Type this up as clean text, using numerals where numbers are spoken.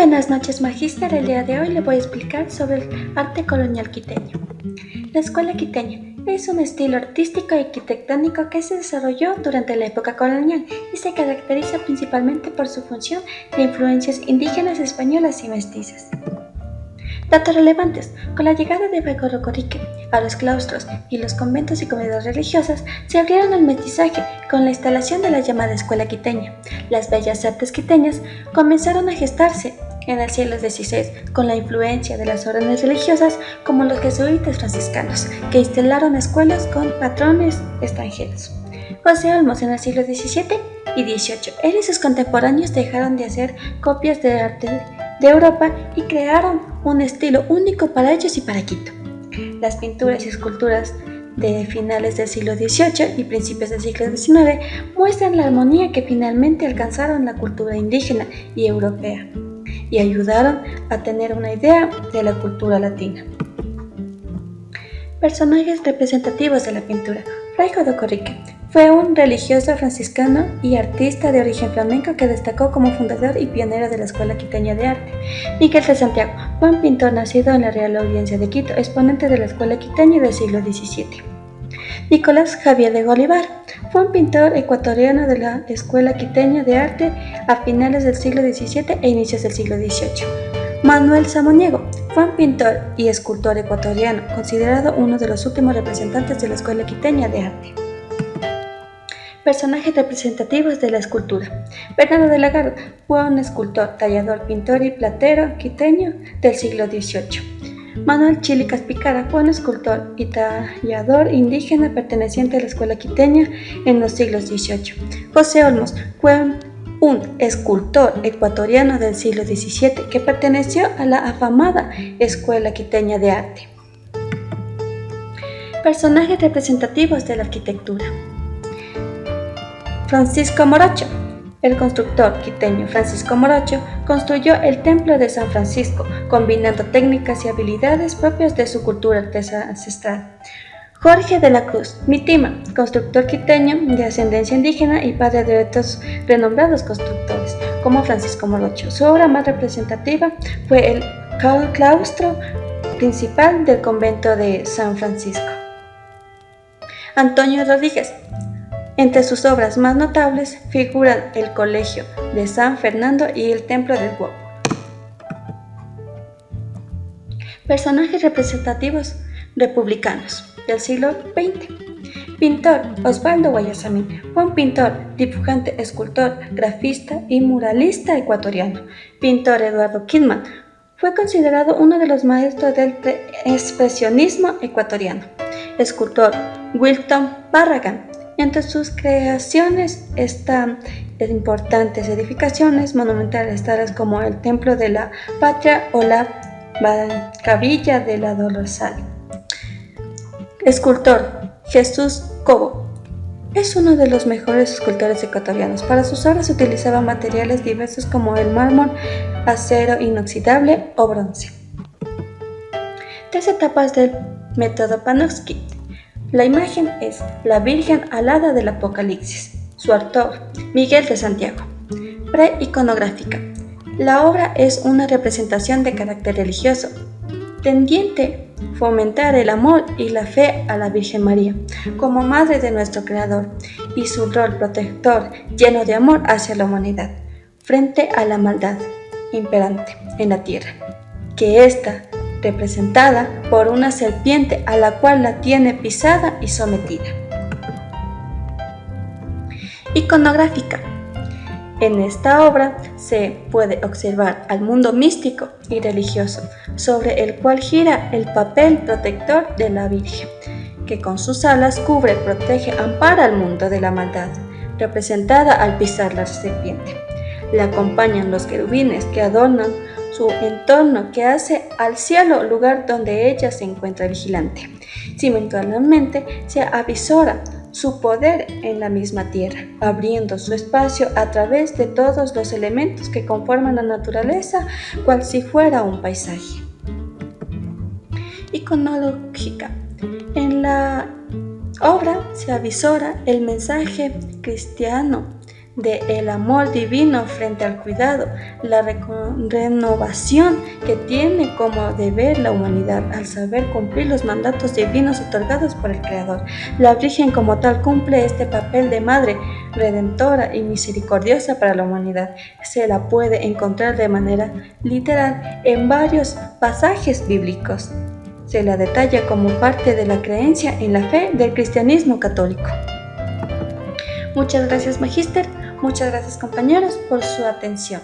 buenas noches, Magíster. El día de hoy le voy a explicar sobre el arte colonial quiteño. La escuela quiteña es un estilo artístico y arquitectónico que se desarrolló durante la época colonial y se caracteriza principalmente por su función de influencias indígenas, españolas y mestizas. Datos relevantes: con la llegada de Corique a los claustros y los conventos y comunidades religiosas, se abrieron al mestizaje con la instalación de la llamada escuela quiteña. Las bellas artes quiteñas comenzaron a gestarse en el siglo XVI, con la influencia de las órdenes religiosas como los jesuitas franciscanos, que instalaron escuelas con patrones extranjeros. José Olmos en el siglo XVII y XVIII. Él y sus contemporáneos dejaron de hacer copias de arte de Europa y crearon un estilo único para ellos y para Quito. Las pinturas y esculturas de finales del siglo XVIII y principios del siglo XIX muestran la armonía que finalmente alcanzaron la cultura indígena y europea y ayudaron a tener una idea de la cultura latina. Personajes representativos de la pintura. Fray Corique fue un religioso franciscano y artista de origen flamenco que destacó como fundador y pionero de la Escuela Quiteña de Arte. Miguel de Santiago fue un pintor nacido en la Real Audiencia de Quito, exponente de la Escuela Quiteña del siglo XVII. Nicolás Javier de Bolívar fue un pintor ecuatoriano de la Escuela Quiteña de Arte a finales del siglo XVII e inicios del siglo XVIII. Manuel Samaniego fue un pintor y escultor ecuatoriano, considerado uno de los últimos representantes de la Escuela Quiteña de Arte. Personajes representativos de la escultura. Bernardo de la Garza fue un escultor, tallador, pintor y platero quiteño del siglo XVIII. Manuel Chilicas Picara fue un escultor y tallador indígena perteneciente a la Escuela Quiteña en los siglos XVIII. José Olmos fue un escultor ecuatoriano del siglo XVII que perteneció a la afamada Escuela Quiteña de Arte. Personajes representativos de la arquitectura. Francisco Morocho. El constructor quiteño Francisco Morocho construyó el Templo de San Francisco, combinando técnicas y habilidades propias de su cultura ancestral. Jorge de la Cruz Mitima, constructor quiteño de ascendencia indígena y padre de otros renombrados constructores, como Francisco Morocho. Su obra más representativa fue el claustro principal del convento de San Francisco. Antonio Rodríguez. Entre sus obras más notables figuran el Colegio de San Fernando y el Templo del Huevo. Personajes representativos republicanos del siglo XX. Pintor Osvaldo Guayasamín fue un pintor, dibujante, escultor, grafista y muralista ecuatoriano. Pintor Eduardo Kidman fue considerado uno de los maestros del expresionismo ecuatoriano. Escultor Wilton Barragán. Entre sus creaciones están importantes edificaciones monumentales tales como el Templo de la Patria o la Capilla de la Dolorosa. Escultor Jesús Cobo es uno de los mejores escultores ecuatorianos. Para sus obras utilizaba materiales diversos como el mármol, acero inoxidable o bronce. 3 etapas del método Panofsky. La imagen es la Virgen alada del Apocalipsis. Su autor, Miguel de Santiago. Pre-iconográfica. La obra es una representación de carácter religioso, tendiente a fomentar el amor y la fe a la Virgen María, como Madre de nuestro Creador, y su rol protector lleno de amor hacia la humanidad, frente a la maldad imperante en la tierra, que está representada por una serpiente a la cual la tiene pisada y sometida. Iconográfica. En esta obra se puede observar al mundo místico y religioso, sobre el cual gira el papel protector de la Virgen, que con sus alas cubre, protege, ampara al mundo de la maldad, representada al pisar la serpiente. La acompañan los querubines que adornan su entorno, que hace al cielo lugar donde ella se encuentra vigilante. Simultáneamente se avisora su poder en la misma tierra, abriendo su espacio a través de todos los elementos que conforman la naturaleza, cual si fuera un paisaje. Iconológica. En la obra se avisora el mensaje cristiano del amor divino frente al cuidado, la renovación que tiene como deber la humanidad al saber cumplir los mandatos divinos otorgados por el Creador. La Virgen como tal cumple este papel de madre redentora y misericordiosa para la humanidad. Se la puede encontrar de manera literal en varios pasajes bíblicos. Se la detalla como parte de la creencia en la fe del cristianismo católico. Muchas gracias, Magíster. Muchas gracias, compañeros, por su atención.